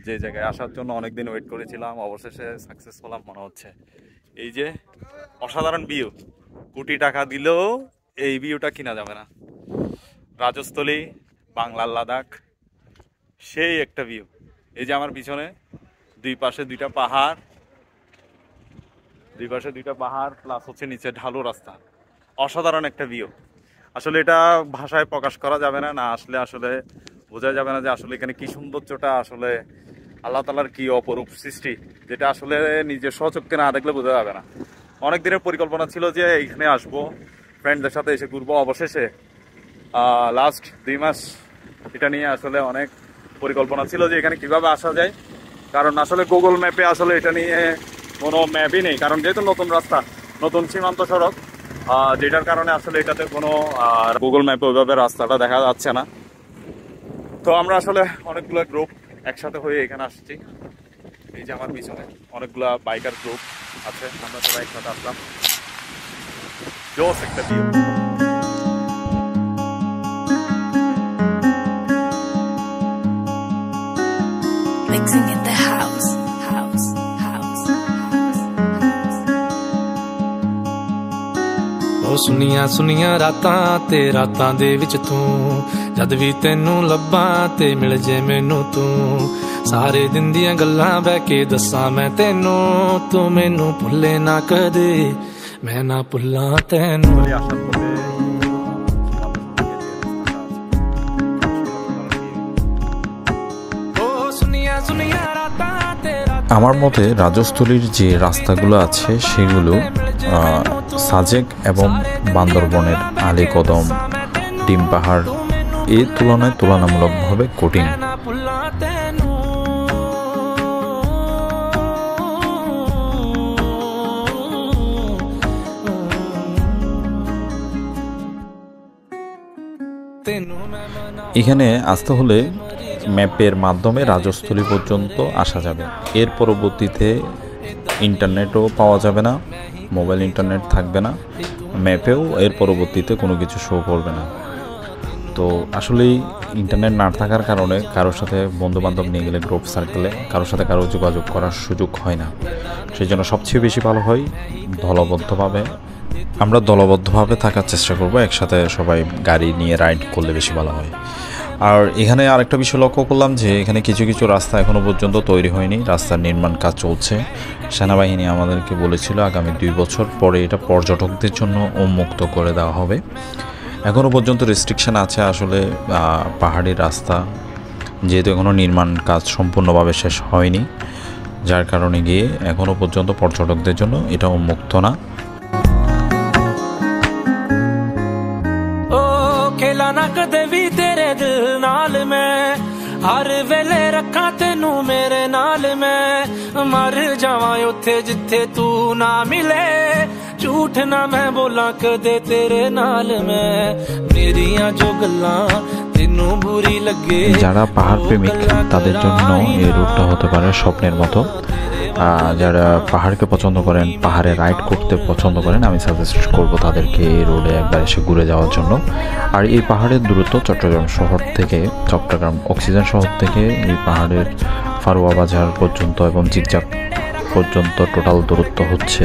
যে জায়গায় আসার জন্য অনেকদিন ওয়েট করেছিলাম, অবশেষে সাকসেস হলাম মনে হচ্ছে। এই যে অসাধারণ ভিউ, কোটি টাকা দিলেও এই ভিউটা কিনা যাবে না। রাজস্থলী, বাংলার লাদাখ, সেই একটা ভিউ। এই যে আমার পিছনে দুই পাশে দুইটা পাহাড় প্লাস হচ্ছে নিচে ঢালু রাস্তা, অসাধারণ একটা ভিউ। আসলে এটা ভাষায় প্রকাশ করা যাবে না, না আসলে আসলে বোঝা যাবে না যে আসলে এখানে কি সৌন্দর্যটা, আসলে আল্লাহ তাআলার কি অপরূপ সৃষ্টি, যেটা আসলে নিজের স্বচক্ষে না দেখলে বোঝা যাবে না। অনেক দিনের পরিকল্পনা ছিল যে এখানে আসবো, ফ্রেন্ডদের সাথে এসে ঘুরবো। অবশেষে লাস্ট 2 মাস এটা নিয়ে আসলে অনেক পরিকল্পনা ছিল যে এখানে কিভাবে আসা যায়, কারণ আসলে গুগল ম্যাপে আসলে এটা নিয়ে কোনো ম্যাপই নেই, কারণ যেহেতু নতুন রাস্তা, নতুন সীমান্ত সড়ক, যেটার কারণে আসলে এটাতে কোনো গুগল ম্যাপে ওইভাবে রাস্তাটা দেখা যাচ্ছে না। তো আমরা আসলে অনেকগুলো গ্রুপ একসাথে হয়ে এখানে আসছি। এই যে আমার পিছনে অনেকগুলা বাইকার গ্রুপ আছে, আমরা সবাই একসাথে আসলাম। জোস একটা view. Mixing in the house. ਉਹ ਸੁਨੀਆਂ ਸੁਨੀਆਂ ਰਾਤਾਂ ਤੇ ਰਾਤਾਂ ਦੇ ਵਿੱਚ ਤੂੰ ਜਦ ਵੀ ਤੈਨੂੰ ਲੱਭਾਂ ਤੇ ਮਿਲ ਜੇ ਮੈਨੂੰ ਤੂੰ ਸਾਰੇ ਦਿਨ ਦੀਆਂ ਗੱਲਾਂ ਬਹਿ ਕੇ ਦੱਸਾਂ ਮੈਂ ਤੈਨੂੰ ਤੂੰ ਮੈਨੂੰ ਭੁੱਲੇ ਨਾ ਕਦੇ ਮੈਂ ਨਾ ਭੁੱਲਾਂ ਤੈਨੂੰ। আমার মতে রাজস্থলীর যে রাস্তাগুলো আছে সেগুলো সাজেক এবং বান্দরবনের আলীকদম, ডিম পাহাড় এর তুলনায় তুলনামূলকভাবে কঠিন। এখানে আসতে হলে ম্যাপের মাধ্যমে রাজস্থলী পর্যন্ত আসা যাবে। এর পরবর্তীতে ইন্টারনেটও পাওয়া যাবে না, মোবাইল ইন্টারনেট থাকবে না, ম্যাপেও এর পরবর্তীতে কোনো কিছু শো করবে না। তো আসলেই ইন্টারনেট না থাকার কারণে কারোর সাথে বন্ধুবান্ধব নিয়ে গেলে গ্রুপ সার্কেলে কারোর সাথে কারো যোগাযোগ করার সুযোগ হয় না। সেই জন্য সবচেয়ে বেশি ভালো হয় আমরা দলবদ্ধভাবে থাকার চেষ্টা করব, একসাথে সবাই গাড়ি নিয়ে রাইড করলে বেশি ভালো হয়। আর এখানে আরেকটা বিষয় লক্ষ্য করলাম যে এখানে কিছু কিছু রাস্তা এখনও পর্যন্ত তৈরি হয়নি, রাস্তার নির্মাণ কাজ চলছে। সেনাবাহিনী আমাদেরকে বলেছিল আগামী 2 বছর পরে এটা পর্যটকদের জন্য উন্মুক্ত করে দেওয়া হবে। এখনও পর্যন্ত রেস্ট্রিকশন আছে আসলে পাহাড়ি রাস্তা, যেহেতু এখনও নির্মাণ কাজ সম্পূর্ণভাবে শেষ হয়নি, যার কারণে গিয়ে এখনও পর্যন্ত পর্যটকদের জন্য এটা উন্মুক্ত না। खेला ना कदे भी तेरे दिल नाल मैं हर वेले रखा तेनू मेरे नाल मैं मर जावा उथे जिथे तू ना मिले झूठ ना मैं बोला कदे तेरे नाल मैं मेरिया जो गल्लां तेनू बुरी लगे। যারা পাহাড় প্রেমিক তাদের জন্য এই রুটটা হতে পারে স্বপ্নের মতো। যারা পাহাড়কে পছন্দ করেন, পাহাড়ে রাইড করতে পছন্দ করেন, আমি সাজেস্ট করব তাদেরকে এই রোডে একবার এসে ঘুরে যাওয়ার জন্য। আর এই পাহাড়ের দূরত্ব চট্টগ্রাম অক্সিজেন শহর থেকে এই পাহাড়ের ফারুয়া বাজার পর্যন্ত এবং জিগজাগ পর্যন্ত টোটাল দূরত্ব হচ্ছে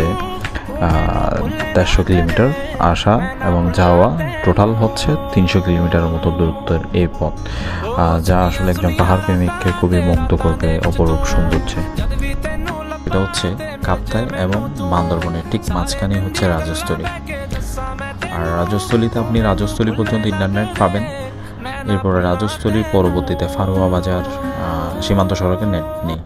150 কিলোমিটার। আসা এবং যাওয়া টোটাল হচ্ছে 300 কিলোমিটারের মতো দূরত্বের এই পথ, যা আসলে একজন পাহাড় প্রেমিককে খুবই মুগ্ধ করবে অপরূপ সৌন্দর্যে। এটা হচ্ছে কাপ্তাই এবং বান্দরবনের ঠিক মাঝখানে হচ্ছে রাজস্থলী। আর রাজস্থলীতে আপনি রাজস্থলী পর্যন্ত ইন্টারনেট পাবেন, এরপরে রাজস্থলীর পরবর্তীতে ফারুয়া বাজার সীমান্ত সড়কে নেট নেই।